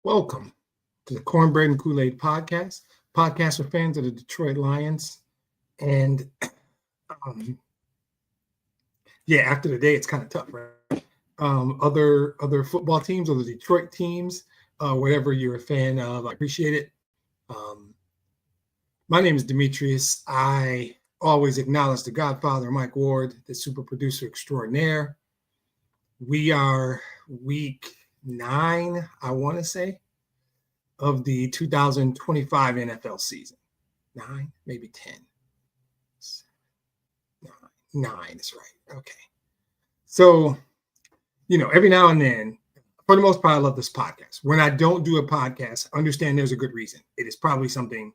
Welcome to the Cornbread and Kool-Aid podcast for fans of the Detroit Lions. And after the day, it's kind of tough, right? Other football teams or the Detroit teams, whatever you're a fan of, I appreciate it. My name is Demetrius. I always acknowledge the Godfather, Mike Ward, the super producer extraordinaire. We are week 9, I want to say, of the 2025 NFL season. 9, maybe 10. 9 is right. Okay. So, every now and then, for the most part, I love this podcast. When I don't do a podcast, understand there's a good reason. It is probably something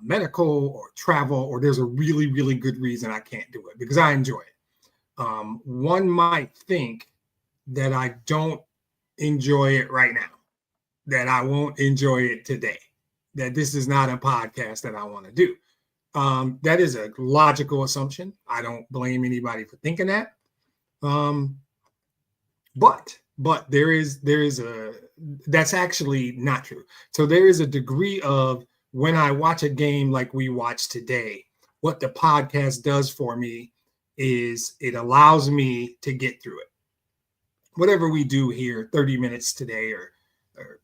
medical or travel, or there's a really, really good reason I can't do it because I enjoy it. One might think that I don't enjoy it right now, that I won't enjoy it today, that this is not a podcast that I want to do. That is a logical assumption. I don't blame anybody for thinking that. But that's actually not true. So there is a degree of, when I watch a game like we watched today, what the podcast does for me is it allows me to get through it. Whatever we do here, 30 minutes today or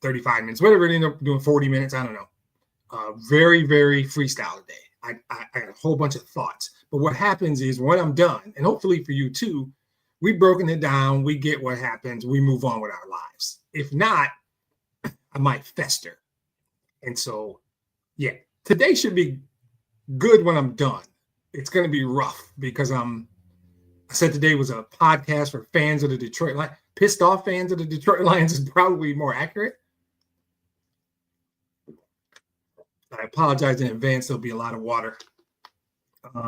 35 minutes, whatever it ended up doing, 40 minutes, I don't know. Very, very freestyle today. I got a whole bunch of thoughts. But what happens is when I'm done, and hopefully for you too, we've broken it down, we get what happens, we move on with our lives. If not, I might fester. And so, today should be good when I'm done. It's going to be rough because I said today was a podcast for fans of the Detroit Lions. Pissed off fans of the Detroit Lions is probably more accurate. I apologize in advance. There'll be a lot of water.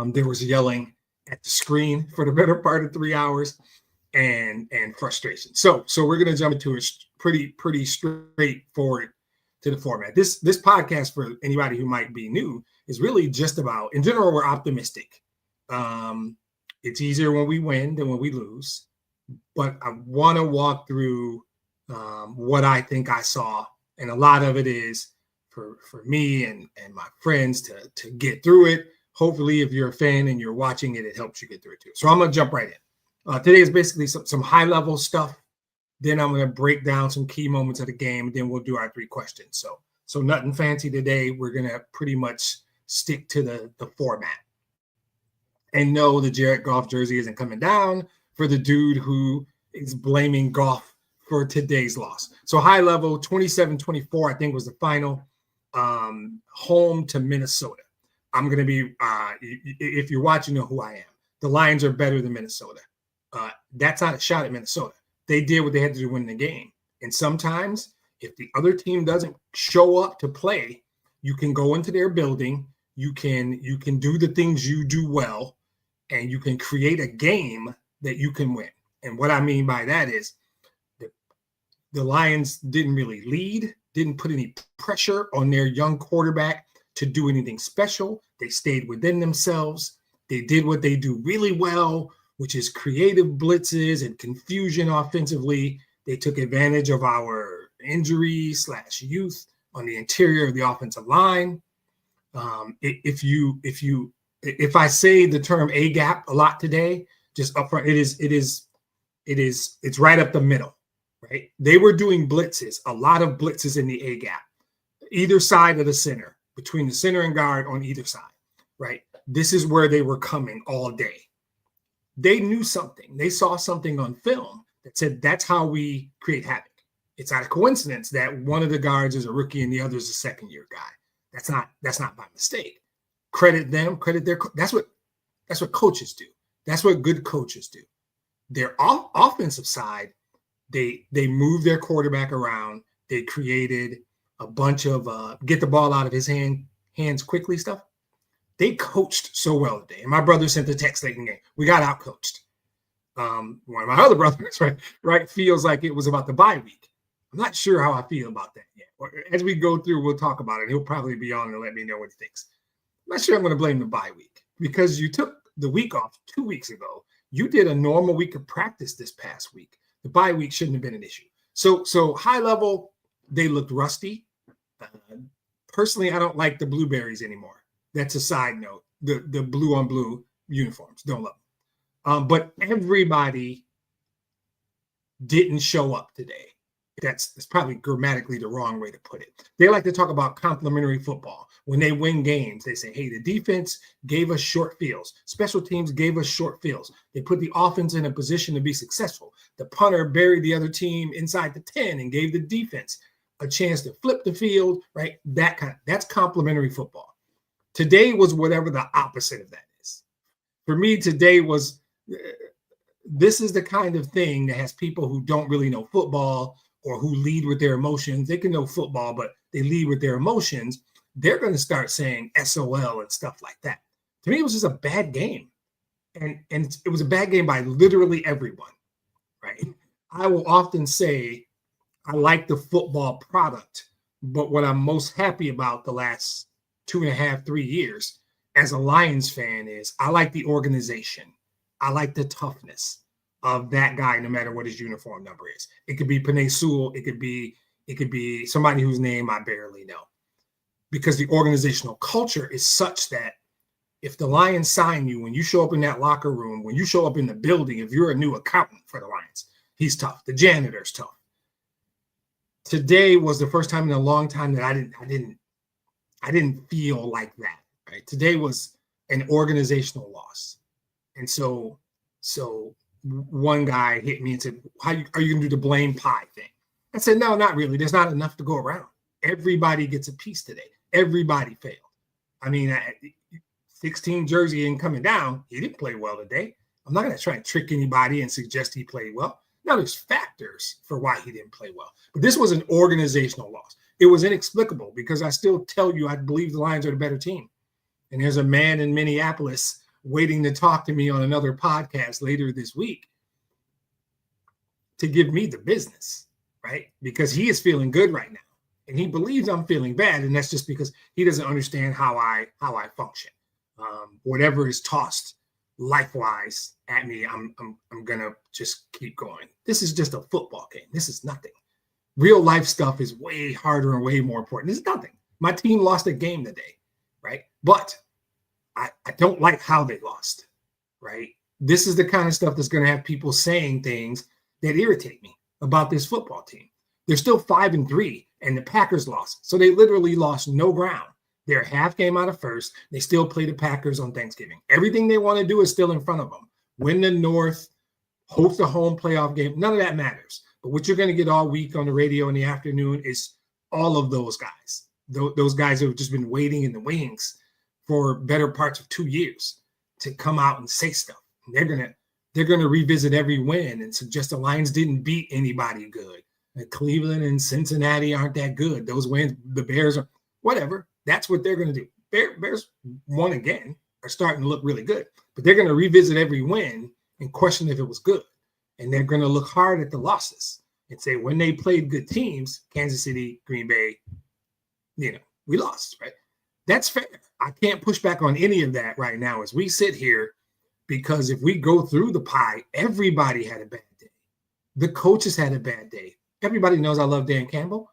There was yelling at the screen for the better part of 3 hours and frustration. So we're going to jump into it pretty straightforward to the format. This podcast, for anybody who might be new, is really just about, in general, we're optimistic. It's easier when we win than when we lose. But I want to walk through what I think I saw. And a lot of it is for me and my friends to get through it. Hopefully, if you're a fan and you're watching it, it helps you get through it too. So I'm going to jump right in. Today is basically some high-level stuff. Then I'm going to break down some key moments of the game. And then we'll do our 3 questions. So nothing fancy today. We're going to pretty much stick to the format. And no, the Jared Goff jersey isn't coming down for the dude who is blaming Goff for today's loss. So high level, 27-24, I think was the final, home to Minnesota. I'm going to be, if you're watching, you know who I am. The Lions are better than Minnesota. That's not a shot at Minnesota. They did what they had to do to win the game. And sometimes if the other team doesn't show up to play, you can go into their building. You can do the things you do well, and you can create a game that you can win. And what I mean by that is the Lions didn't really lead, didn't put any pressure on their young quarterback to do anything special. They stayed within themselves. They did what they do really well, which is creative blitzes and confusion offensively. They took advantage of our injury/youth on the interior of the offensive line. If I say the term A gap a lot today, just upfront, it's right up the middle, right? They were doing blitzes, a lot of blitzes in the A gap, either side of the center, between the center and guard on either side, right? This is where they were coming all day. They knew something. They saw something on film that said that's how we create havoc. It's not a coincidence that one of the guards is a rookie and the other is a second-year guy. That's not by mistake. Credit them, credit their. That's what coaches do. That's what good coaches do. Their offensive side, they move their quarterback around. They created a bunch of get the ball out of his hands quickly stuff. They coached so well today. And my brother sent the text late in the game. We got outcoached. One of my other brothers, right, feels like it was about the bye week. I'm not sure how I feel about that yet. As we go through, we'll talk about it. He'll probably be on and let me know what he thinks. I'm not sure I'm going to blame the bye week because you took the week off 2 weeks ago. You did a normal week of practice this past week. The bye week shouldn't have been an issue. So high level, They looked rusty. Personally, I don't like the blueberries anymore. That's a side note. The blue on blue uniforms, don't love them. But everybody didn't show up today. That's probably grammatically the wrong way to put it. They like to talk about complementary football. When they win games, they say, hey, the defense gave us short fields. Special teams gave us short fields. They put the offense in a position to be successful. The punter buried the other team inside the 10 and gave the defense a chance to flip the field, right? That's complementary football. Today was whatever the opposite of that is. For me, today was, this is the kind of thing that has people who don't really know football or who lead with their emotions. They can know football, but they lead with their emotions. They're going to start saying SOL and stuff like that. To me, it was just a bad game. And it was a bad game by literally everyone, right? I will often say I like the football product, but what I'm most happy about the last 2.5, 3 years as a Lions fan is I like the organization. I like the toughness of that guy, no matter what his uniform number is. It could be Penei Sewell. It could be somebody whose name I barely know. Because the organizational culture is such that if the Lions sign you, when you show up in that locker room, when you show up in the building, if you're a new accountant for the Lions, he's tough. The janitor's tough. Today was the first time in a long time that I didn't feel like that. Right? Today was an organizational loss. And so one guy hit me and said, are you going to do the blame pie thing? I said, no, not really. There's not enough to go around. Everybody gets a piece today. Everybody failed. I mean, 16 jersey ain't coming down. He didn't play well today. I'm not going to try and trick anybody and suggest he played well. Now, there's factors for why he didn't play well. But this was an organizational loss. It was inexplicable because I still tell you I believe the Lions are the better team. And there's a man in Minneapolis waiting to talk to me on another podcast later this week to give me the business, right? Because he is feeling good right now. And he believes I'm feeling bad. And that's just because he doesn't understand how I function. Whatever is tossed life-wise at me, I'm going to just keep going. This is just a football game. This is nothing. Real life stuff is way harder and way more important. It's nothing. My team lost a game today, right? But I don't like how they lost, right? This is the kind of stuff that's going to have people saying things that irritate me about this football team. They're still 5-3, and the Packers lost. So they literally lost no ground. They're half game out of first. They still play the Packers on Thanksgiving. Everything they want to do is still in front of them. Win the North, host a home playoff game. None of that matters. But what you're going to get all week on the radio in the afternoon is all of those guys. Those guys who have just been waiting in the wings for better parts of 2 years to come out and say stuff. They're gonna revisit every win and suggest the Lions didn't beat anybody good. And Cleveland and Cincinnati aren't that good. Those wins, the Bears are whatever. That's what they're gonna do. Bears won again, are starting to look really good, but they're gonna revisit every win and question if it was good. And they're gonna look hard at the losses and say when they played good teams, Kansas City, Green Bay, we lost, right? That's fair. I can't push back on any of that right now as we sit here, because if we go through the pie, everybody had a bad day. The coaches had a bad day. Everybody knows I love Dan Campbell.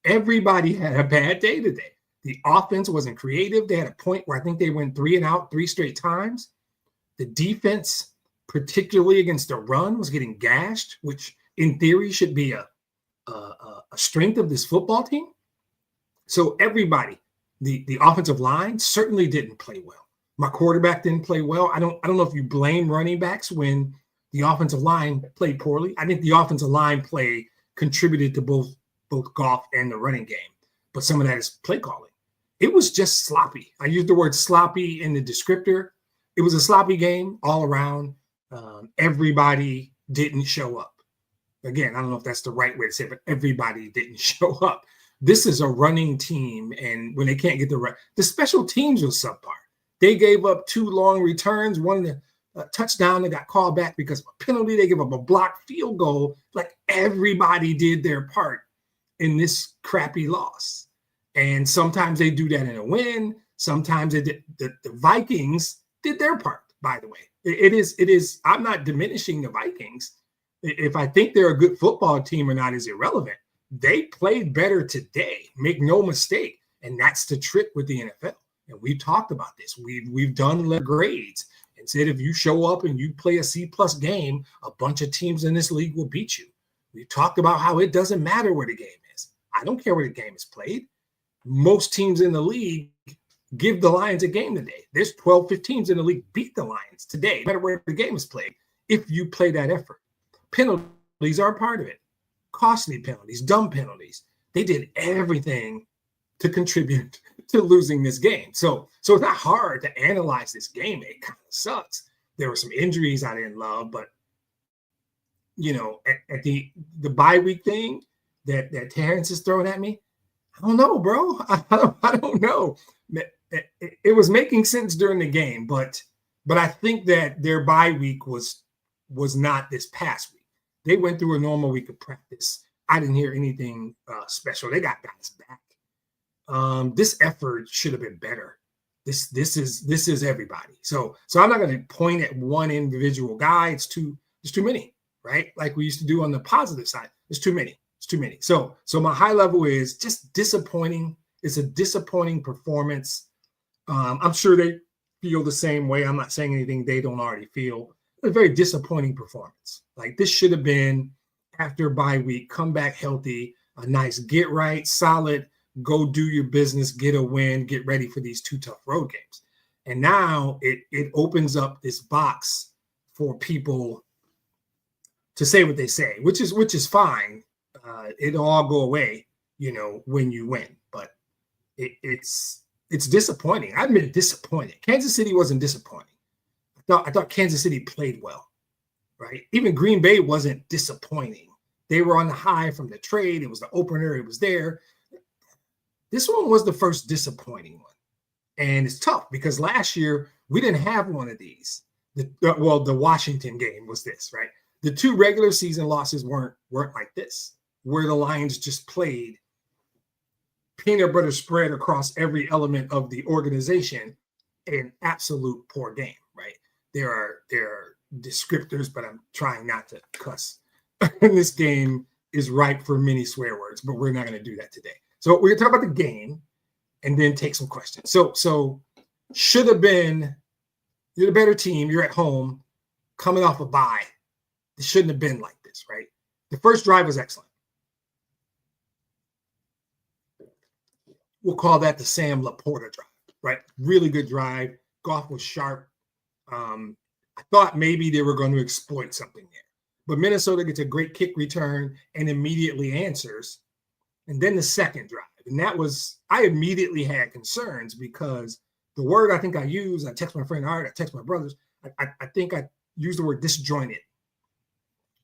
Everybody had a bad day today. The offense wasn't creative. They had a point where I think they went 3 and out 3 straight times. The defense, particularly against the run, was getting gashed, which in theory should be a strength of this football team. So everybody, the offensive line certainly didn't play well. My quarterback didn't play well. I don't know if you blame running backs when the offensive line played poorly. I think the offensive line play contributed to both Goff and the running game, but some of that is play calling. It was just sloppy. I used the word sloppy in the descriptor. It was a sloppy game all around. Everybody didn't show up. Again, I don't know if that's the right way to say it, but everybody didn't show up. This is a running team, and when they can't get the special teams was subpar. They gave up 2 long returns, one touchdown that got called back because of a penalty. They gave up a blocked field goal. Like everybody did their part in this crappy loss. And sometimes they do that in a win. Sometimes they did, the Vikings did their part, by the way. It is. I'm not diminishing the Vikings. If I think they're a good football team or not is irrelevant. They played better today. Make no mistake. And that's the trick with the NFL. And we talked about this. We've done grades and said if you show up and you play a C-plus game, a bunch of teams in this league will beat you. We talked about how it doesn't matter where the game is. I don't care where the game is played. Most teams in the league give the Lions a game today. There's 12, 15 teams in the league beat the Lions today, no matter where the game is played, if you play that effort. Penalties are part of it. Costly penalties, dumb penalties. They did everything to contribute to losing this game. So it's not hard to analyze this game. It kind of sucks. There were some injuries I didn't love, but at the bye week thing that Terrence is throwing at me, I don't know, bro. I don't know. It was making sense during the game, but I think that their bye week was not this past week. They went through a normal week of practice. I didn't hear anything special. They got guys back. This effort should have been better. This is everybody. So I'm not going to point at one individual guy. It's too many, right? Like we used to do on the positive side. It's too many. So my high level is just disappointing. It's a disappointing performance. I'm sure they feel the same way. I'm not saying anything they don't already feel. A very disappointing performance. Like this should have been after bye week, come back healthy, a nice get right, solid, go do your business, get a win, get ready for these 2 tough road games. And now it opens up this box for people to say what they say, which is fine. It'll all go away, when you win. But it's disappointing. I admit disappointing. Kansas City wasn't disappointing. I thought Kansas City played well, right? Even Green Bay wasn't disappointing. They were on the high from the trade. It was the opener. It was there. This one was the first disappointing one. And it's tough because last year we didn't have one of these. The Washington game was this, right? The 2 regular season losses weren't like this, where the Lions just played peanut butter spread across every element of the organization, an absolute poor game, right? There are descriptors, but I'm trying not to cuss. And this game is ripe for many swear words, but we're not going to do that today. So we're going to talk about the game and then take some questions. So should have been, you're the better team. You're at home coming off a bye. It shouldn't have been like this, right? The first drive was excellent. We'll call that the Sam Laporta drive, right? Really good drive. Goff was sharp. I thought maybe they were going to exploit something there. But Minnesota gets a great kick return and immediately answers. And then the second drive. And that was, I immediately had concerns because the word I think I used, I text my friend Art, I text my brothers, I think I used the word disjointed.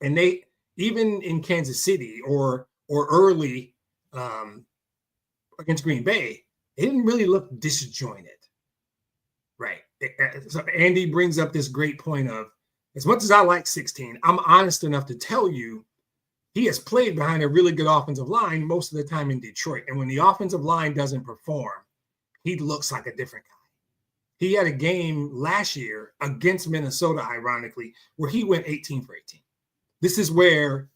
And they, even in Kansas City or early against Green Bay, they didn't really look disjointed. Right. So Andy brings up this great point of, as much as I like 16, I'm honest enough to tell you he has played behind a really good offensive line most of the time in Detroit. And when the offensive line doesn't perform, he looks like a different guy. He had a game last year against Minnesota, ironically, where he went 18 for 18. This is where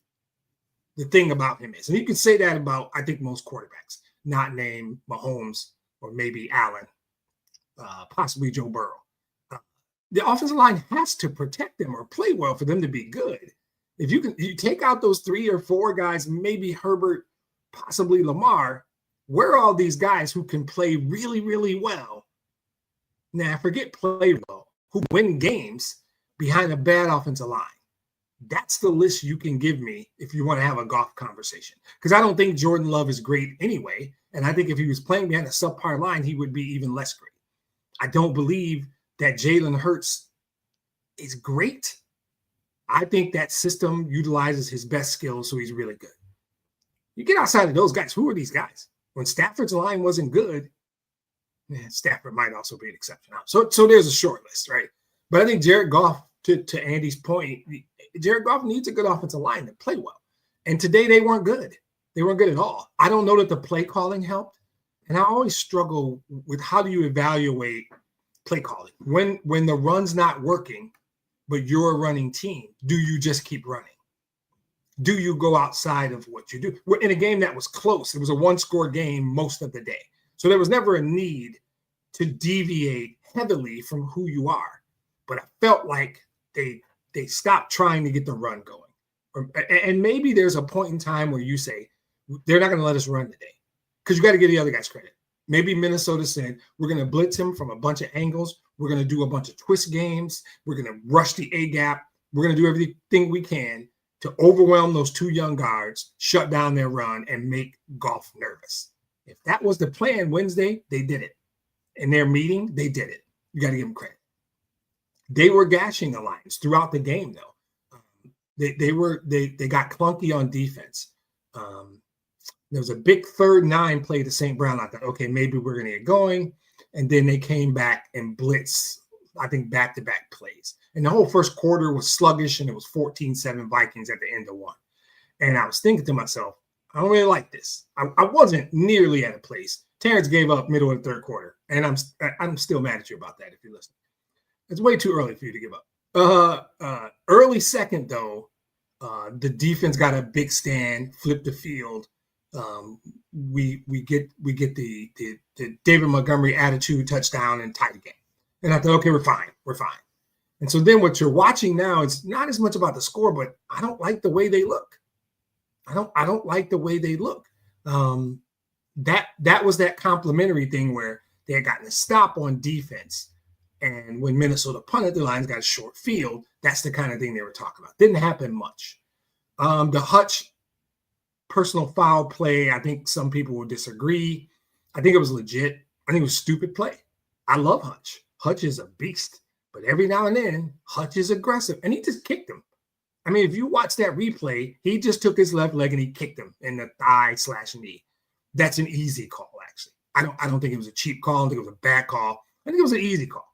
the thing about him is. And you can say that about, I think, most quarterbacks, not named Mahomes or maybe Allen, possibly Joe Burrow. The offensive line has to protect them or play well for them to be good. If you take out those 3 or 4 guys, maybe Herbert, possibly Lamar, where are all these guys who can play really, really well? Now, forget play well, who win games behind a bad offensive line. That's the list you can give me if you want to have a Goff conversation. Because I don't think Jordan Love is great anyway. And I think if he was playing behind a subpar line, he would be even less great. I don't believe that Jalen Hurts is great. I think that system utilizes his best skills, so he's really good. You get outside of those guys, who are these guys? When Stafford's line wasn't good, Stafford might also be an exception. So there's a short list, right? But I think Jared Goff, to Andy's point, Jared Goff needs a good offensive line to play well. And today they weren't good. They weren't good at all. I don't know that the play calling helped. And I always struggle with how do you evaluate play calling? When the run's not working, but you're a running team, do you just keep running? do you go outside of what you do? We're in a game that was close. It was a one-score game most of the day. So there was never a need to deviate heavily from who you are. But I felt like they stopped trying to get the run going. And maybe there's a point in time where you say, they're not going to let us run today, because you got to give the other guys credit. Maybe Minnesota said, we're going to blitz him from a bunch of angles. We're going to do a bunch of twist games. We're going to rush the A-gap. We're going to do everything we can to overwhelm those two young guards, shut down their run, and make Goff nervous. If that was the plan Wednesday, they did it. In their meeting, they did it. You got to give them credit. They were gashing the Lions throughout the game, though. They got clunky on defense. There was a big 3rd and 9 play to St. Brown. I thought, okay, maybe we're going to get going. And then they came back and blitzed, I think, back-to-back plays. And the whole first quarter was sluggish, and it was 14-7 Vikings at the end of one. And I was thinking to myself, I don't really like this. I wasn't nearly at a place. Terrence gave up middle of the third quarter, and I'm still mad at you about that if you're listening. It's way too early for you to give up. Early second, though, the defense got a big stand, flipped the field. We get the David Montgomery attitude touchdown and tie the game. And I thought, okay, we're fine. And so then what you're watching now is not as much about the score, but I don't like the way they look. I don't like the way they look. That was that complimentary thing where they had gotten a stop on defense. And when Minnesota punted, the Lions got a short field. That's the kind of thing they were talking about. Didn't happen much. The Hutch personal foul play, I think some people will disagree. I think it was legit. I think it was a stupid play. I love Hutch. Hutch is a beast. But every now and then, Hutch is aggressive. And he just kicked him. I mean, if you watch that replay, he just took his left leg and he kicked him in the thigh/knee. That's an easy call, actually. I don't think it was a cheap call. I don't think it was a bad call. I think it was an easy call.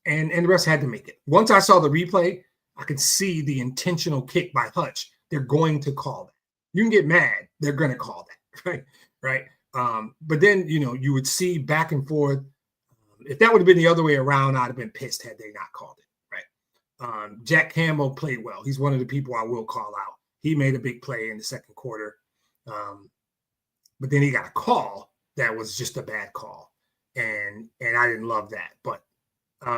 And the rest had to make it. Once I saw the replay, I could see the intentional kick by Hutch. They're going to call that. You can get mad. They're going to call that, right? But then, you would see back and forth. If that would have been the other way around, I'd have been pissed had they not called it, right? Jack Campbell played well. He's one of the people I will call out. He made a big play in the second quarter. But then he got a call that was just a bad call. And I didn't love that. But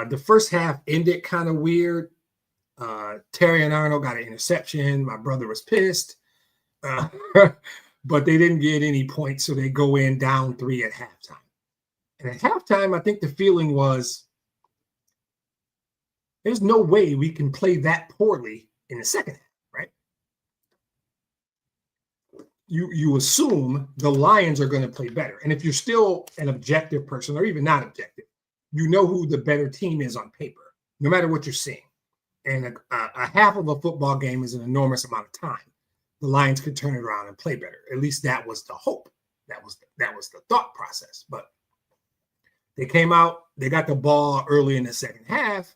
the first half ended kind of weird. Terry and Arnold got an interception. My brother was pissed. But they didn't get any points, so they go in down 3 at halftime. And at halftime, I think the feeling was, there's no way we can play that poorly in the second half, right? You assume the Lions are going to play better. And if you're still an objective person, or even not objective, you know who the better team is on paper, no matter what you're seeing. And a half of a football game is an enormous amount of time. The Lions could turn it around and play better. At least that was the hope. That was the thought process. But they came out, they got the ball early in the second half,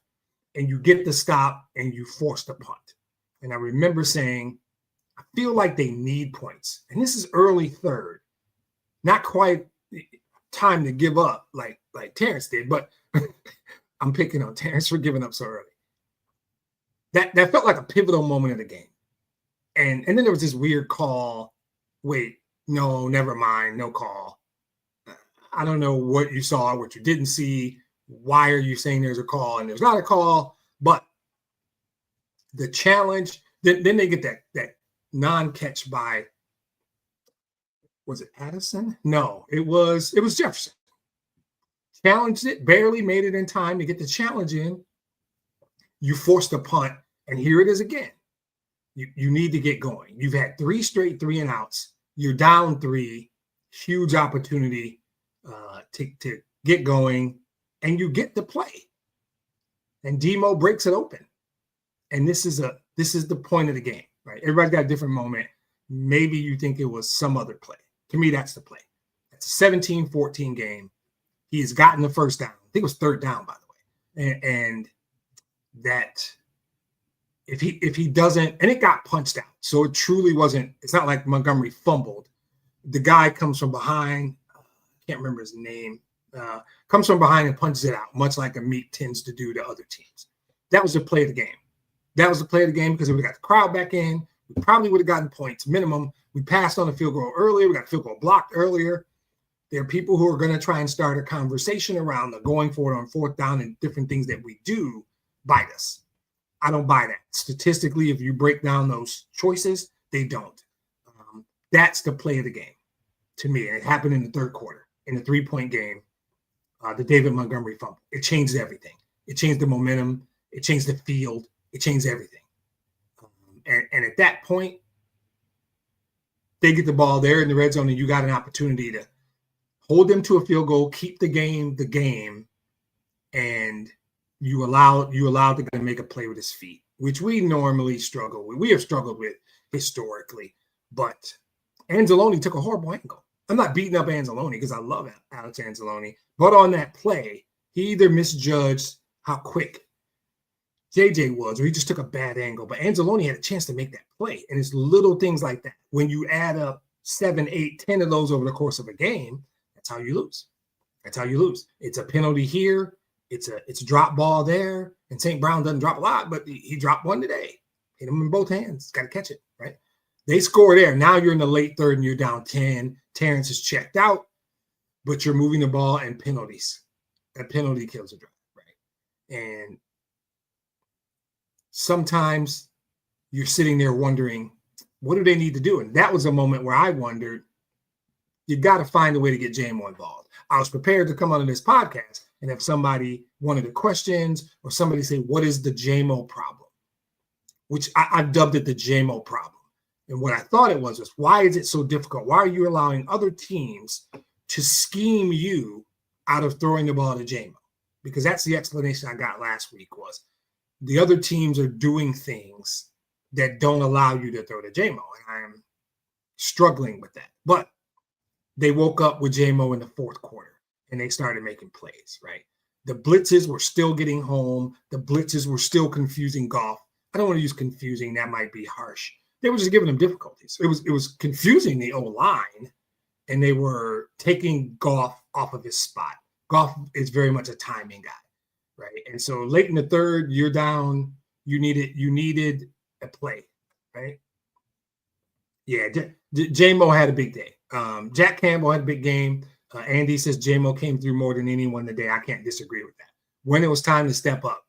and you get the stop and you force the punt. And I remember saying, I feel like they need points. And this is early third. Not quite time to give up like Terrence did, but I'm picking on Terrence for giving up so early. That felt like a pivotal moment of the game. And then there was this weird call. Wait, no, never mind, no call. I don't know what you saw, what you didn't see. Why are you saying there's a call and there's not a call? But the challenge, then they get that non-catch by, was it Addison? No, it was Jefferson. Challenged it, barely made it in time to get the challenge in. You forced a punt, and here it is again. You need to get going. You've had 3 straight 3-and-outs. You're down 3. Huge opportunity to get going, and you get the play. And Demo breaks it open. And this is the point of the game, right? Everybody's got a different moment. Maybe you think it was some other play. To me, that's the play. It's a 17-14 game. He has gotten the first down. I think it was third down, by the way. And that if he doesn't, and it got punched out. So it truly wasn't, it's not like Montgomery fumbled. The guy comes from behind, can't remember his name, comes from behind and punches it out, much like a meat tends to do to other teams. That was the play of the game. That was the play of the game because we got the crowd back in. we probably would have gotten points minimum. We passed on a field goal earlier. We got a field goal blocked earlier. There are people who are going to try and start a conversation around the going for it on fourth down and different things that we do bite us. I don't buy that. Statistically, if you break down those choices, they don't. That's the play of the game to me. And it happened in the third quarter in the 3-point game. The David Montgomery fumble. It changed everything. It changed the momentum. It changed the field. It changed everything. And at that point, they get the ball there in the red zone, and you got an opportunity to hold them to a field goal, keep the game, and you allow the guy to make a play with his feet, which we normally struggle with. We have struggled with historically, but Anzalone took a horrible angle. I'm not beating up Anzalone because I love Alex Anzalone, but on that play, he either misjudged how quick JJ was, or he just took a bad angle. But Anzalone had a chance to make that play, and it's little things like that. When you add up 7, 8, 10 of those over the course of a game, that's how you lose. That's how you lose. It's a penalty here. It's a drop ball there. And St. Brown doesn't drop a lot, but he dropped one today. Hit him in both hands. Got to catch it, right? They score there. Now you're in the late third and you're down 10. Terrence is checked out, but you're moving the ball and penalties. That penalty kills a drive, right? And sometimes you're sitting there wondering, what do they need to do? And that was a moment where I wondered, you got to find a way to get JMO involved. I was prepared to come on this podcast and have somebody, one of the questions, or somebody say, what is the JMO problem? Which I've dubbed it the JMO problem. And what I thought it was why is it so difficult? Why are you allowing other teams to scheme you out of throwing the ball to JMO? Because that's the explanation I got last week was the other teams are doing things that don't allow you to throw to JMO. And I'm struggling with that. But they woke up with JMO in the fourth quarter and they started making plays, right? The blitzes were still getting home. The blitzes were still confusing Goff. I don't want to use confusing. That might be harsh. They were just giving him difficulties. It was confusing the O-line, and they were taking Goff off of his spot. Goff is very much a timing guy, right? And so late in the third, you're down. You needed a play, right? Yeah, J-Mo had a big day. Jack Campbell had a big game. Andy says J-Mo came through more than anyone today. I can't disagree with that. When it was time to step up,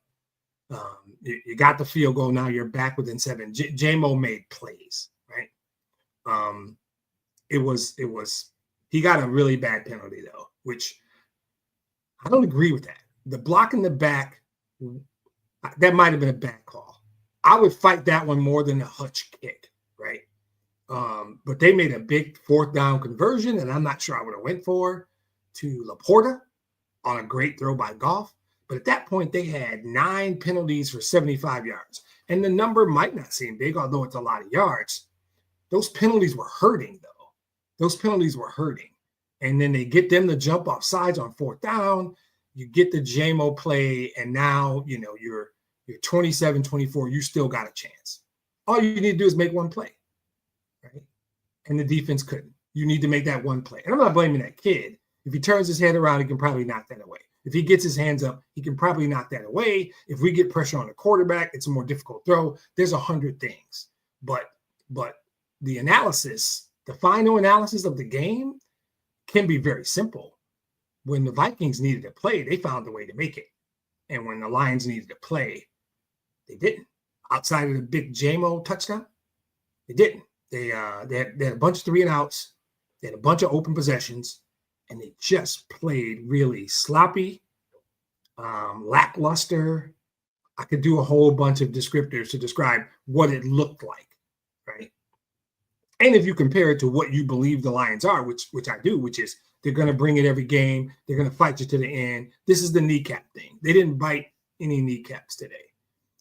you got the field goal. Now you're back within 7. J-Mo made plays, right? He got a really bad penalty though, which I don't agree with that. The block in the back, that might have been a bad call. I would fight that one more than the Hutch kick, right? But they made a big fourth down conversion, and I'm not sure I would have went for to Laporta on a great throw by Goff. But at that point, they had 9 penalties for 75 yards. And the number might not seem big, although it's a lot of yards. Those penalties were hurting, though. Those penalties were hurting. And then they get them to jump off sides on fourth down. You get the JMO play, and now, you're 27-24. You still got a chance. All you need to do is make one play, right? And the defense couldn't. You need to make that one play. And I'm not blaming that kid. If he turns his head around, he can probably knock that away. If he gets his hands up, he can probably knock that away. If we get pressure on the quarterback, it's a more difficult throw. There's 100 things. But the analysis, the final analysis of the game can be very simple. When the Vikings needed to play, they found a way to make it. And when the Lions needed to play, they didn't. Outside of the big JMO touchdown, they didn't. They had a bunch of 3-and-outs. They had a bunch of open possessions. And they just played really sloppy, lackluster. I could do a whole bunch of descriptors to describe what it looked like, right? And if you compare it to what you believe the Lions are, which I do, which is they're going to bring it every game. They're going to fight you to the end. This is the kneecap thing. They didn't bite any kneecaps today.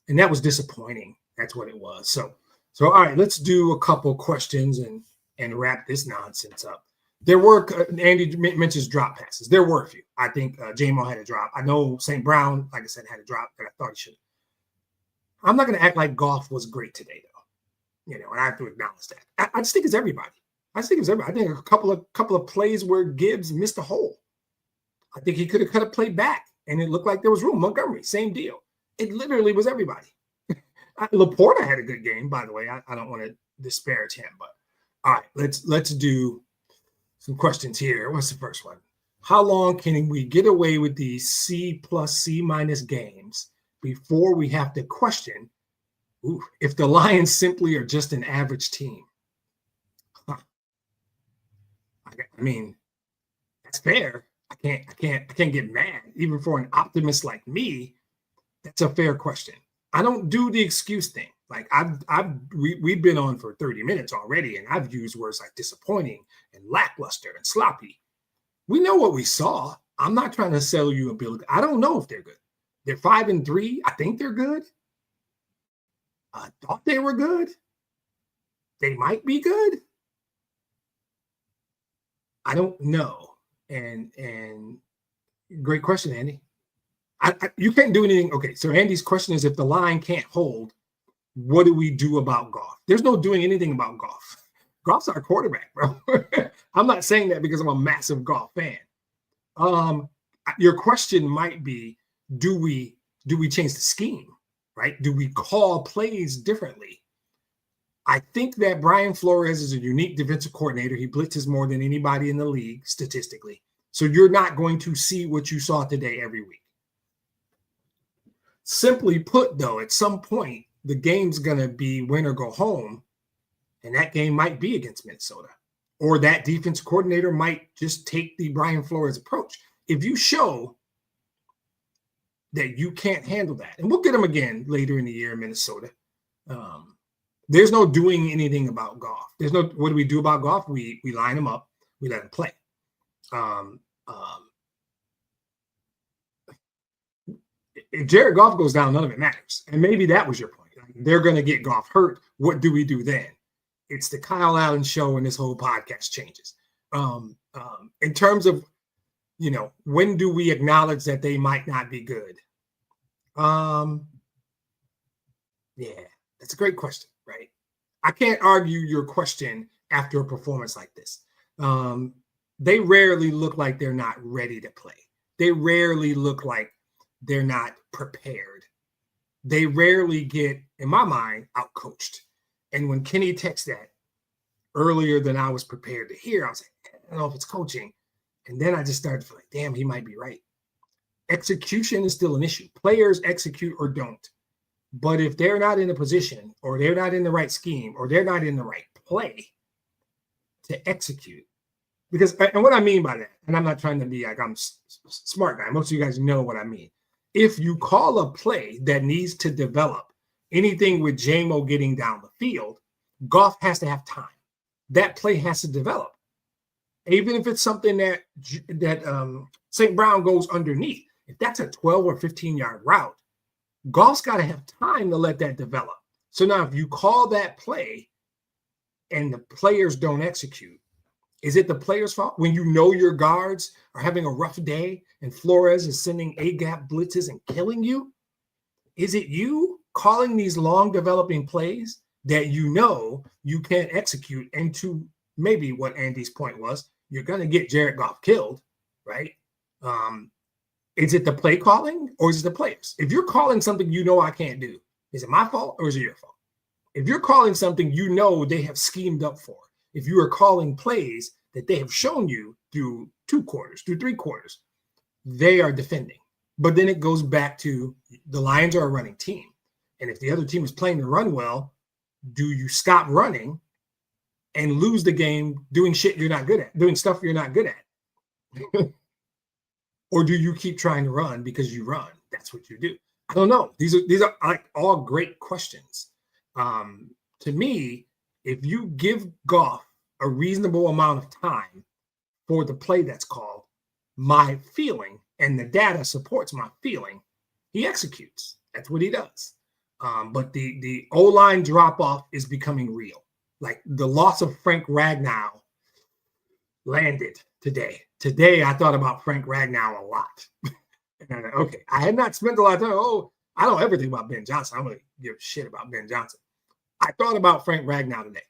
And that was disappointing. That's what it was. So all right, let's do a couple questions and wrap this nonsense up. There were, Andy mentions drop passes. There were a few. I think JMO had a drop. I know St. Brown, like I said, had a drop that I thought he should. I'm not going to act like Goff was great today, though. And I have to acknowledge that. I just think it's everybody. I think a couple of plays where Gibbs missed a hole. I think he could have cut a play back, and it looked like there was room. Montgomery, same deal. It literally was everybody. Laporta had a good game, by the way. I don't want to disparage him. But all right, let's do some questions here. What's the first one? How long can we get away with these C+ C- games before we have to question if the Lions simply are just an average team? Huh. I mean, that's fair. I can't get mad. Even for an optimist like me, that's a fair question. I don't do the excuse thing. Like we've been on for 30 minutes already, and I've used words like disappointing and lackluster and sloppy. We know what we saw. I'm not trying to sell you a bill. I don't know if they're good. They're 5-3. I think they're good. I thought they were good. They might be good. I don't know. And great question, Andy. You can't do anything. Okay, so Andy's question is, if the line can't hold, what do we do about Goff? There's no doing anything about Goff. Goff's our quarterback, bro. I'm not saying that because I'm a massive Goff fan. Your question might be, do we change the scheme, right? Do we call plays differently? I think that Brian Flores is a unique defensive coordinator. He blitzes more than anybody in the league statistically. So you're not going to see what you saw today every week. Simply put, though, at some point, the game's going to be win or go home, and that game might be against Minnesota. Or that defense coordinator might just take the Brian Flores approach. If you show that you can't handle that, and we'll get them again later in the year in Minnesota, there's no doing anything about Goff. There's no, what do we do about Goff? We line him up. We let him play. If Jared Goff goes down, none of it matters. And maybe that was your point. They're going to get Goff hurt. What do we do then? It's the Kyle Allen show, and this whole podcast changes. In terms of, when do we acknowledge that they might not be good? Yeah, that's a great question, right? I can't argue your question after a performance like this. They rarely look like they're not ready to play. They rarely look like they're not prepared. They rarely get, in my mind, outcoached. And when Kenny texted that earlier than I was prepared to hear, I was like, I don't know if it's coaching. And then I just started to feel like, damn, he might be right. Execution is still an issue. Players execute or don't. But if they're not in a position, or they're not in the right scheme, or they're not in the right play to execute, because, and what I mean by that, and I'm not trying to be like I'm smart guy. Most of you guys know what I mean. If you call a play that needs to develop, anything with JMO getting down the field, Goff has to have time. That play has to develop. Even if it's something that St. Brown goes underneath, if that's a 12 or 15-yard route, Goff's got to have time to let that develop. So now if you call that play and the players don't execute, is it the player's fault? When you know your guards are having a rough day and Flores is sending A-gap blitzes and killing you, is it you calling these long developing plays that you can't execute into maybe what Andy's point was? You're going to get Jared Goff killed, right? Is it the play calling or is it the players? If you're calling something I can't do, is it my fault or is it your fault? If you're calling something they have schemed up for, if you are calling plays that they have shown you through 2 quarters, through 3 quarters, they are defending. But then it goes back to the Lions are a running team. And if the other team is playing to run well, do you stop running and lose the game doing shit you're not good at, doing stuff you're not good at? Or do you keep trying to run because you run? That's what you do. I don't know. These are like all great questions. To me, if you give Goff a reasonable amount of time for the play that's called, my feeling, and the data supports my feeling, he executes. That's what he does. But the O-line drop-off is becoming real. Like the loss of Frank Ragnow landed today. Today, I thought about Frank Ragnow a lot. And okay, I had not spent a lot of time. I don't ever think about Ben Johnson. I don't really give a shit about Ben Johnson. I thought about Frank Ragnow today,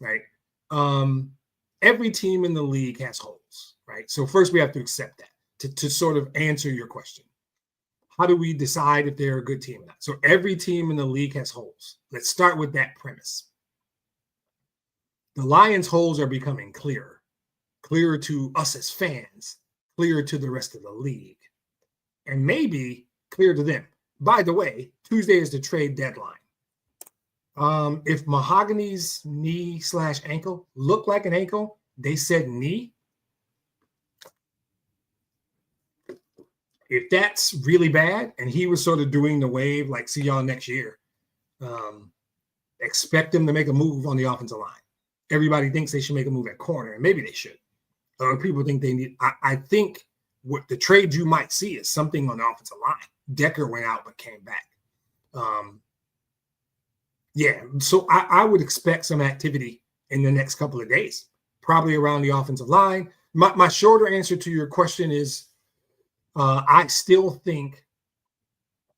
right? Every team in the league has holes, right? So first we have to accept that to sort of answer your question. How do we decide if they're a good team or not? So every team in the league has holes. Let's start with that premise. The Lions' holes are becoming clearer to us as fans, clearer to the rest of the league, and maybe clear to them. By the way, Tuesday is the trade deadline. If Mahogany's knee/ankle looked like an ankle, they said knee. If that's really bad, and he was sort of doing the wave, like, see y'all next year, expect them to make a move on the offensive line. Everybody thinks they should make a move at corner, and maybe they should. Other people think they need. I think what the trade you might see is something on the offensive line. Decker went out but came back. Yeah, so I would expect some activity in the next couple of days, probably around the offensive line. My shorter answer to your question is I still think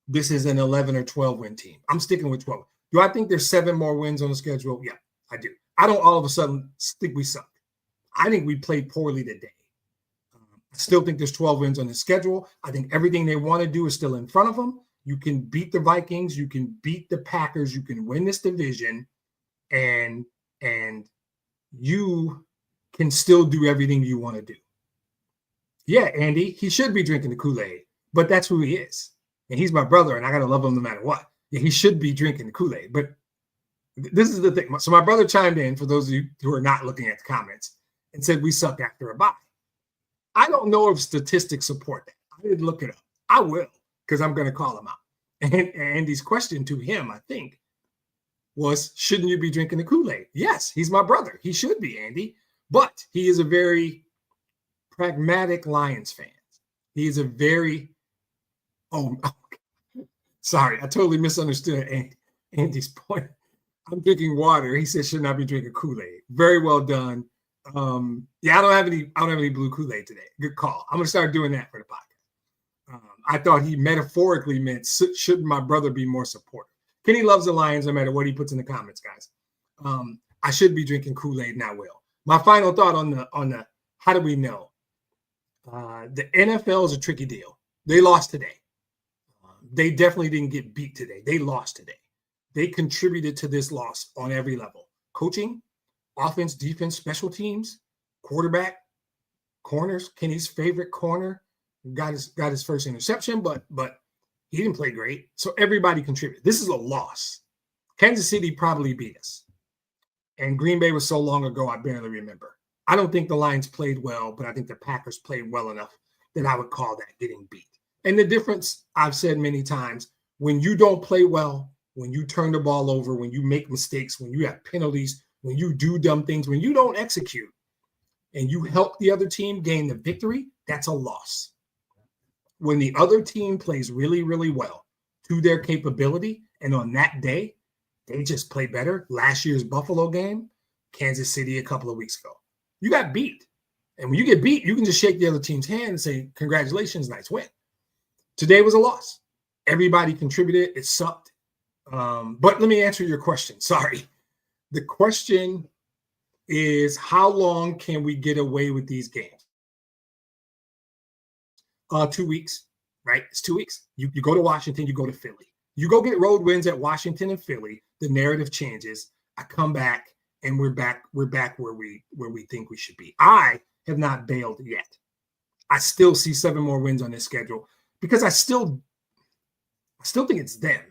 this is an 11 or 12 win team. I'm sticking with 12. Do I think there's 7 more wins on the schedule? Yeah, I do. I don't all of a sudden think we suck. I think we played poorly today. I still think there's 12 wins on the schedule. I think everything they want to do is still in front of them. You can beat the Vikings. You can beat the Packers. You can win this division, and you can still do everything you want to do. Yeah, Andy, he should be drinking the Kool-Aid, but that's who he is. And he's my brother, and I got to love him no matter what. Yeah, he should be drinking the Kool-Aid, but this is the thing. So my brother chimed in, for those of you who are not looking at the comments, and said we suck after a bye. I don't know if statistics support that. I didn't look it up. I will, because I'm going to call him out. And Andy's question to him, I think, was, shouldn't you be drinking the Kool-Aid? Yes, he's my brother. He should be, Andy. But he is a very pragmatic Lions fan. He is a very, sorry, I totally misunderstood Andy's point. I'm drinking water. He said, should not be drinking Kool-Aid. Very well done. Yeah, I don't have any blue Kool-Aid today. Good call. I'm going to start doing that for the podcast. I thought he metaphorically meant, should my brother be more supportive? Kenny loves the Lions no matter what he puts in the comments, guys. I should be drinking Kool-Aid, and I will. My final thought on the how do we know? The NFL is a tricky deal. They lost today. They definitely didn't get beat today. They lost today. They contributed to this loss on every level. Coaching, offense, defense, special teams, quarterback, corners. Kenny's favorite corner got his first interception, but he didn't play great. So everybody contributed. This is a loss. Kansas City probably beat us. And Green Bay was so long ago, I barely remember. I don't think the Lions played well, but I think the Packers played well enough that I would call that getting beat. And the difference, I've said many times, when you don't play well, when you turn the ball over, when you make mistakes, when you have penalties, when you do dumb things, when you don't execute, and you help the other team gain the victory, that's a loss. When the other team plays really, really well to their capability, and on that day, they just play better. Last year's Buffalo game, Kansas City a couple of weeks ago. You got beat. And when you get beat, you can just shake the other team's hand and say, congratulations, nice win. Today was a loss. Everybody contributed. It sucked. But let me answer your question. Sorry. The question is, how long can we get away with these games? 2 weeks, right? It's 2 weeks. You go to Washington, you go to Philly. You go get road wins at Washington and Philly, the narrative changes. I come back and we're back where we think we should be. I have not bailed yet. I still see 7 more wins on this schedule because I still think it's them.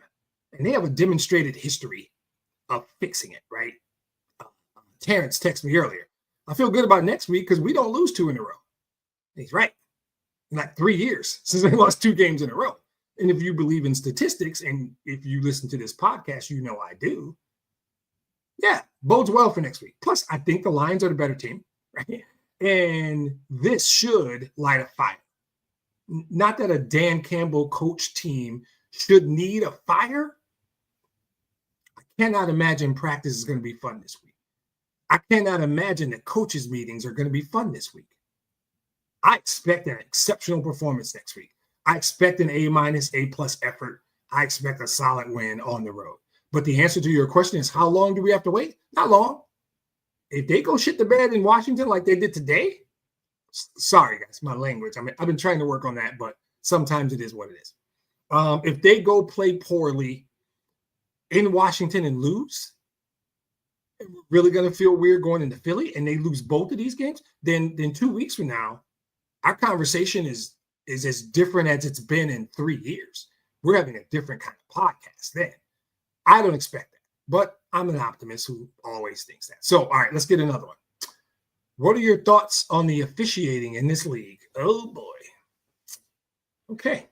And they have a demonstrated history of fixing it, right? Terrence texted me earlier. I feel good about next week because we don't lose 2 in a row. And he's right. In like 3 years since they lost 2 games in a row. And if you believe in statistics, and if you listen to this podcast, you know I do. Yeah, bodes well for next week. Plus, I think the Lions are the better team, right? And this should light a fire. Not that a Dan Campbell coach team should need a fire. I cannot imagine practice is going to be fun this week. I cannot imagine that coaches' meetings are going to be fun this week. I expect an exceptional performance next week. I expect an A-, A+ effort. I expect a solid win on the road. But the answer to your question is, how long do we have to wait? Not long. If they go shit the bed in Washington like they did today, sorry, guys, my language. I mean, I've been trying to work on that, but sometimes it is what it is. If they go play poorly in Washington and lose, and we're really going to feel weird going into Philly and they lose both of these games, then 2 weeks from now, our conversation is as different as it's been in 3 years. We're having a different kind of podcast then. I don't expect that, but I'm an optimist who always thinks that. So, all right, let's get another one. What are your thoughts on the officiating in this league? Oh, boy. Okay.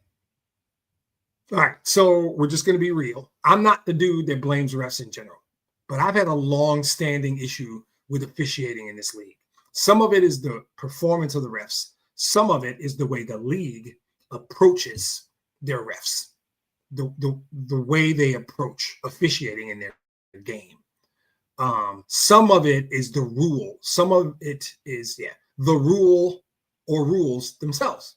All right, so we're just going to be real. I'm not the dude that blames refs in general, but I've had a long-standing issue with officiating in this league. Some of it is the performance of the refs. Some of it is the way the league approaches their refs, the way they approach officiating in their game. Some of it is the rule. Some of it is, the rule or rules themselves.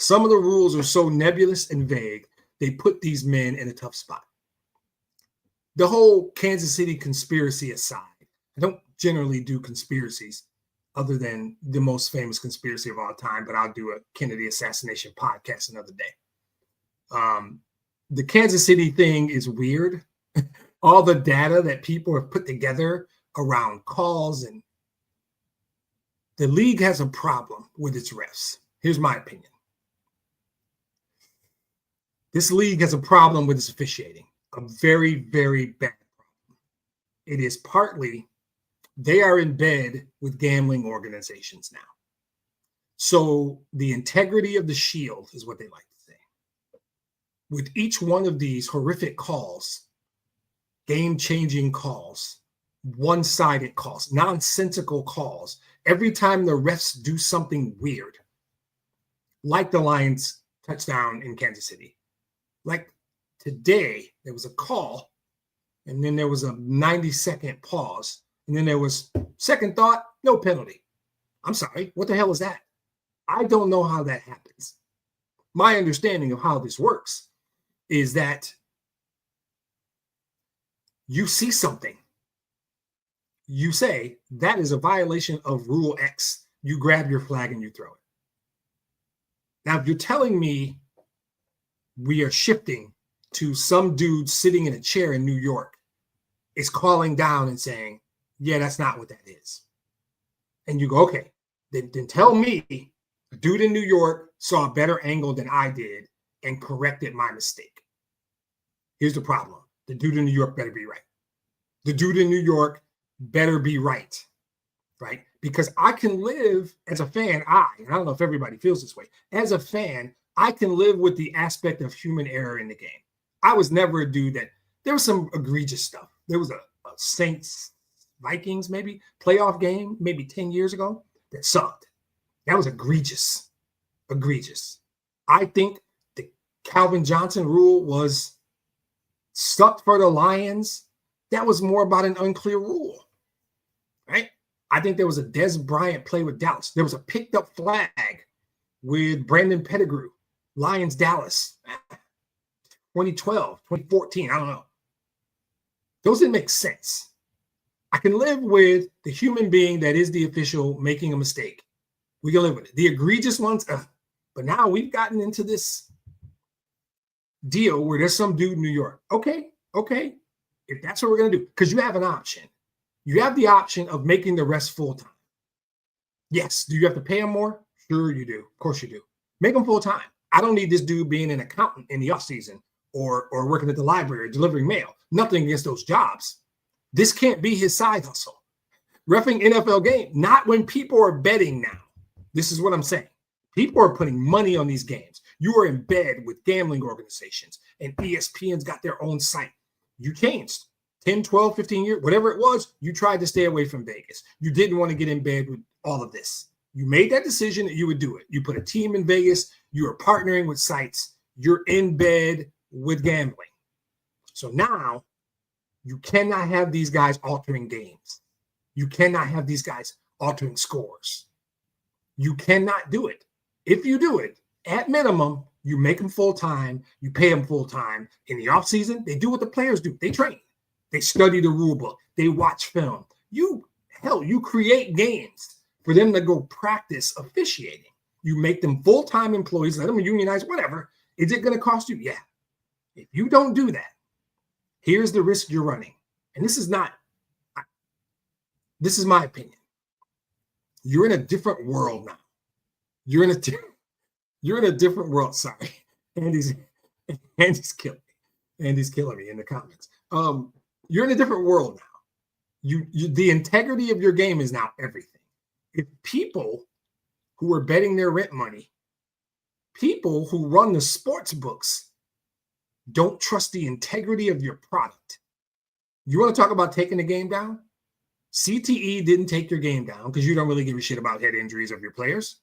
Some of the rules are so nebulous and vague, they put these men in a tough spot. The whole Kansas City conspiracy aside, I don't generally do conspiracies other than the most famous conspiracy of all time, but I'll do a Kennedy assassination podcast another day. The Kansas City thing is weird. All the data that people have put together around calls, and the league has a problem with its refs. Here's my opinion. This league has a problem with its officiating, a very, very bad problem. It is partly they are in bed with gambling organizations now. So the integrity of the shield is what they like to say. With each one of these horrific calls, game-changing calls, one-sided calls, nonsensical calls, every time the refs do something weird, like the Lions touchdown in Kansas City, like today, there was a call, and then there was a 90-second pause, and then there was second thought, no penalty. I'm sorry, what the hell is that? I don't know how that happens. My understanding of how this works is that you see something. You say, that is a violation of Rule X. You grab your flag and you throw it. Now, if you're telling me we are shifting to some dude sitting in a chair in New York is calling down and saying, yeah, that's not what that is. And you go, okay, then tell me a dude in New York saw a better angle than I did and corrected my mistake. Here's the problem. The dude in New York better be right. The dude in New York better be right? Because I can live as a fan, and I don't know if everybody feels this way, as a fan, I can live with the aspect of human error in the game. I was never a dude that, there was some egregious stuff. There was a Saints Vikings maybe playoff game maybe 10 years ago that sucked. That was egregious. I think the Calvin Johnson rule was sucked for the Lions. That was more about an unclear rule, right? I think there was a Des Bryant play with Dallas. There was a picked up flag with Brandon Pettigrew, Lions, Dallas, 2012, 2014, I don't know. Those didn't make sense. I can live with the human being that is the official making a mistake. We can live with it. The egregious ones, but now we've gotten into this deal where there's some dude in New York. Okay. If that's what we're going to do, because you have an option. You have the option of making the rest full-time. Yes. Do you have to pay them more? Sure you do. Of course you do. Make them full-time. I don't need this dude being an accountant in the off-season or working at the library, delivering mail. Nothing against those jobs. This can't be his side hustle. Reffing NFL game, not when people are betting now. This is what I'm saying. People are putting money on these games. You are in bed with gambling organizations, and ESPN's got their own site. You changed 10, 12, 15 years, whatever it was, you tried to stay away from Vegas. You didn't want to get in bed with all of this. You made that decision that you would do it. You put a team in Vegas. You are partnering with sites. You're in bed with gambling. So now you cannot have these guys altering games. You cannot have these guys altering scores. You cannot do it. If you do it, at minimum, you make them full-time. You pay them full-time. In the offseason, they do what the players do. They train. They study the rule book. They watch film. You create games for them to go practice officiating. You make them full-time employees, let them unionize, whatever. Is it going to cost you? Yeah. If you don't do that, here's the risk you're running. And this is not This is my opinion. You're in a different world now. You're in a different world. Sorry. Andy's killing me. Andy's killing me in the comments. You're in a different world now. The integrity of your game is now everything. If people who are betting their rent money, people who run the sports books, don't trust the integrity of your product. You want to talk about taking the game down? CTE didn't take your game down because you don't really give a shit about head injuries of your players.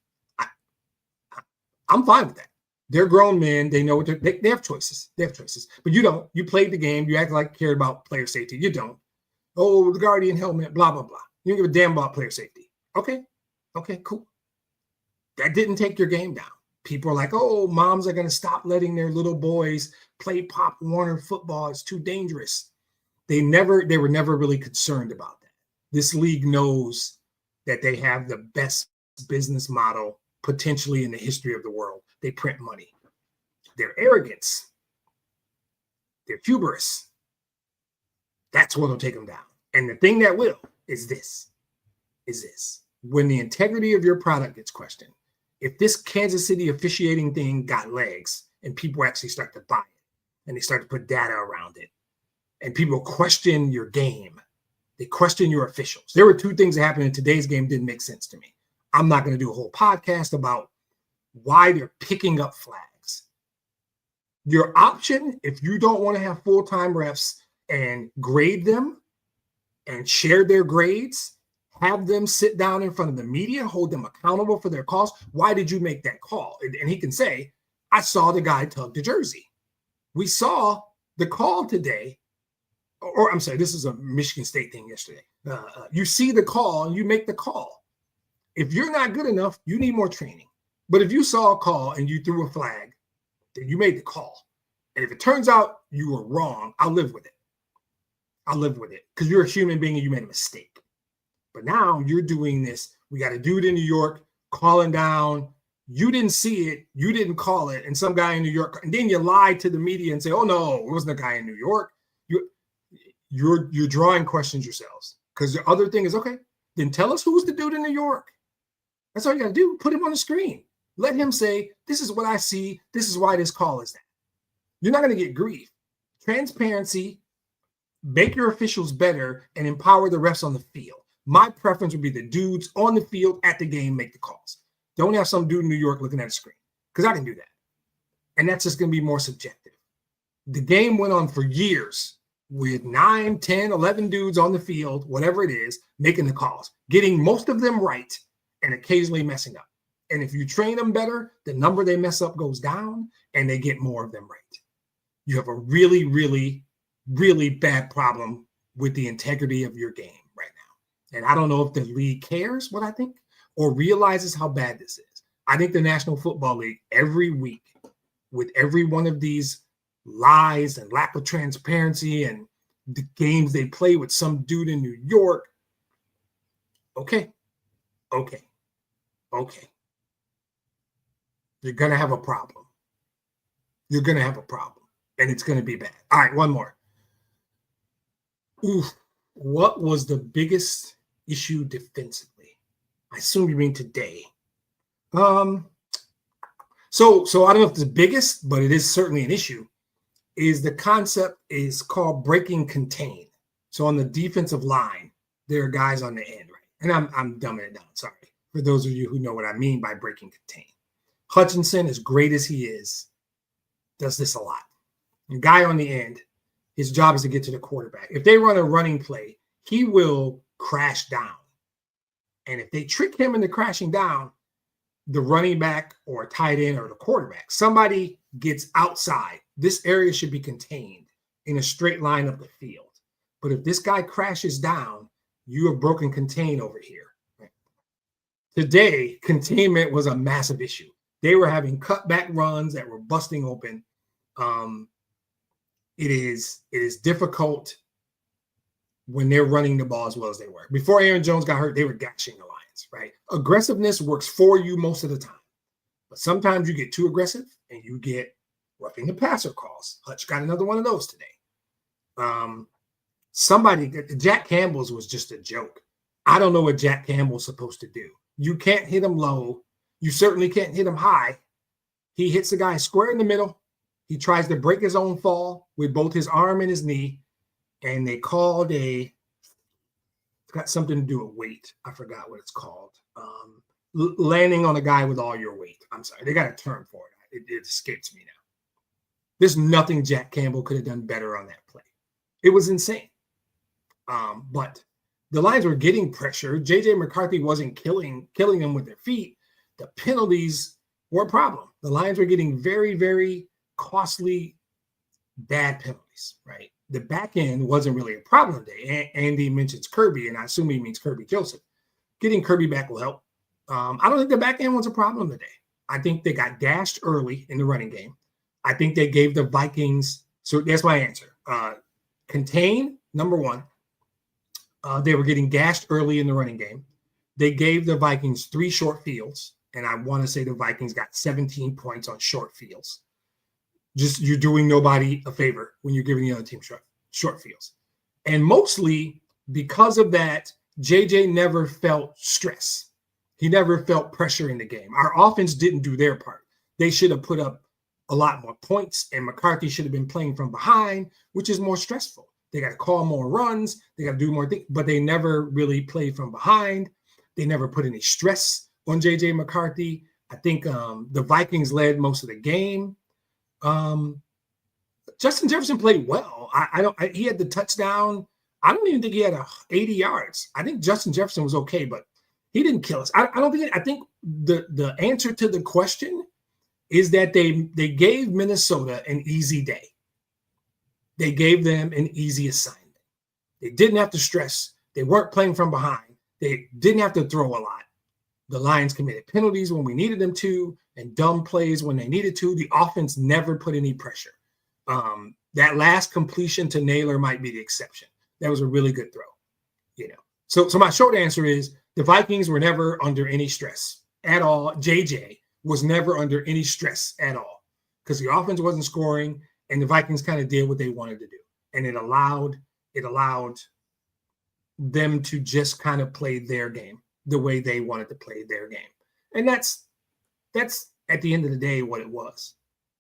I'm fine with that. They're grown men. They know what they have choices. They have choices. But you don't. You played the game. You act like you cared about player safety. You don't. Oh, the Guardian helmet, blah, blah, blah. You don't give a damn about player safety. Okay, cool. That didn't take your game down. People are like, oh, moms are going to stop letting their little boys play Pop Warner football. It's too dangerous. They were never really concerned about that. This league knows that they have the best business model potentially in the history of the world. They print money. Their arrogance, their hubris, that's what will take them down. And the thing that will is this. When the integrity of your product gets questioned, if this Kansas City officiating thing got legs and people actually start to buy it and they start to put data around it and people question your game, they question your officials. There were two things that happened in today's game didn't make sense to me. I'm not going to do a whole podcast about why they're picking up flags. Your option, if you don't want to have full-time refs and grade them and share their grades, have them sit down in front of the media, hold them accountable for their calls. Why did you make that call? And he can say, I saw the guy tug the jersey. We saw the call today. Or I'm sorry, this is a Michigan State thing yesterday. You see the call and you make the call. If you're not good enough, you need more training. But if you saw a call and you threw a flag, then you made the call. And if it turns out you were wrong, I'll live with it. Because you're a human being and you made a mistake. But now you're doing this. We got a dude in New York calling down. You didn't see it. You didn't call it. And some guy in New York. And then you lie to the media and say, oh, no, it wasn't a guy in New York. You're drawing questions yourselves. Because the other thing is, okay, then tell us who's the dude in New York. That's all you got to do. Put him on the screen. Let him say, this is what I see. This is why this call is that. You're not going to get grief. Transparency, make your officials better, and empower the refs on the field. My preference would be the dudes on the field at the game make the calls. Don't have some dude in New York looking at a screen, because I can do that. And that's just going to be more subjective. The game went on for years with 9, 10, 11 dudes on the field, whatever it is, making the calls, getting most of them right and occasionally messing up. And if you train them better, the number they mess up goes down and they get more of them right. You have a really, really, really bad problem with the integrity of your game right now. And I don't know if the league cares what I think or realizes how bad this is. I think the National Football League every week with every one of these lies and lack of transparency and the games they play with some dude in New York. Okay. You're going to have a problem. And it's going to be bad. All right, one more. What was the biggest issue defensively? I assume you mean today. So I don't know if it's the biggest, but it is certainly an issue. Is the concept is called breaking contain. So on the defensive line, there are guys on the end, right? And I'm dumbing it down. Sorry for those of you who know what I mean by breaking contain. Hutchinson, as great as he is, does this a lot. A guy on the end, his job is to get to the quarterback. If they run a running play, he will crash down. And if they trick him into crashing down, the running back or a tight end or the quarterback, somebody gets outside. This area should be contained in a straight line of the field. But if this guy crashes down, you have broken contain over here. Today, containment was a massive issue. They were having cutback runs that were busting open. It is difficult when they're running the ball as well as they were. Before Aaron Jones got hurt, they were gashing the Lions, right? Aggressiveness works for you most of the time. But sometimes you get too aggressive and you get roughing the passer calls. Hutch got another one of those today. Jack Campbell's was just a joke. I don't know what Jack Campbell's supposed to do. You can't hit him low. You certainly can't hit him high. He hits the guy square in the middle. He tries to break his own fall with both his arm and his knee. And they called it's got something to do with weight. I forgot what it's called. Landing on a guy with all your weight. I'm sorry. They got a term for it. It escapes me now. There's nothing Jack Campbell could have done better on that play. It was insane. But the Lions were getting pressure. J.J. McCarthy wasn't killing them with their feet. The penalties were a problem. The Lions were getting very, very costly, bad penalties, right? The back end wasn't really a problem today. Andy mentions Kirby, and I assume he means Kirby Joseph. Getting Kirby back will help. I don't think the back end was a problem today. I think they got gashed early in the running game. I think they gave the Vikings, so that's my answer. Contain, number one. They were getting gashed early in the running game. They gave the Vikings 3 short fields, and I want to say the Vikings got 17 points on short fields. Just you're doing nobody a favor when you're giving the other team short fields. And mostly because of that, JJ never felt stress. He never felt pressure in the game. Our offense didn't do their part. They should have put up a lot more points, and McCarthy should have been playing from behind, which is more stressful. They got to call more runs. They got to do more things, but they never really played from behind. They never put any stress on J.J. McCarthy. I think the Vikings led most of the game. Justin Jefferson played well. He had the touchdown. I don't even think he had 80 yards. I think Justin Jefferson was okay, but he didn't kill us. I think the answer to the question is that they gave Minnesota an easy day. They gave them an easy assignment. They didn't have to stress. They weren't playing from behind. They didn't have to throw a lot. The Lions committed penalties when we needed them to and dumb plays when they needed to. The offense never put any pressure. That last completion to Naylor might be the exception. That was a really good throw. So my short answer is the Vikings were never under any stress at all. JJ was never under any stress at all because the offense wasn't scoring. And the Vikings kind of did what they wanted to do. And it allowed them to just kind of play their game the way they wanted to play their game. And that's at the end of the day what it was.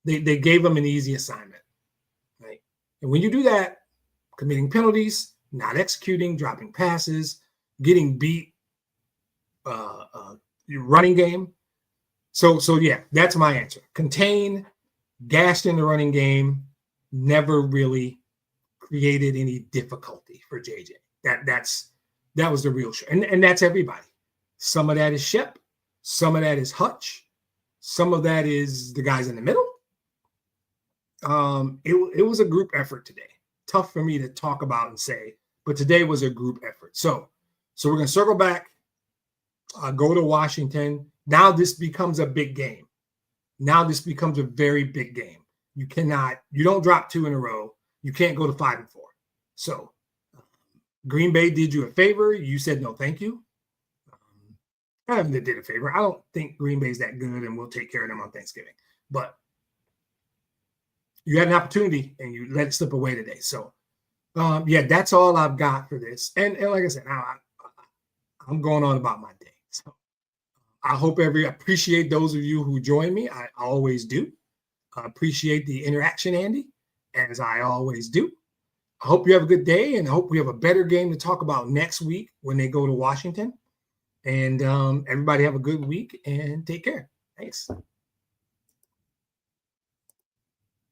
They gave them an easy assignment, right? And when you do that, committing penalties, not executing, dropping passes, getting beat, your running game. So yeah, that's my answer. Contain, gashed in the running game, never really created any difficulty for JJ. That was the real show. And that's everybody. Some of that is Shep, some of that is Hutch, some of that is the guys in the middle. It was a group effort today. Tough for me to talk about and say, but today was a group effort. So we're going to circle back, go to Washington. Now this becomes a big game. Now this becomes a very big game. You don't drop 2 in a row. You can't go to 5-4. So Green Bay did you a favor. You said no, thank you. I haven't did a favor. I don't think Green Bay's that good, and we'll take care of them on Thanksgiving. But you had an opportunity, and you let it slip away today. So, that's all I've got for this. And like I said, I'm going on about my day. So I hope I appreciate those of you who join me. I always do. I appreciate the interaction, Andy, as I always do. I hope you have a good day, and I hope we have a better game to talk about next week when they go to Washington. And everybody have a good week and take care. Thanks.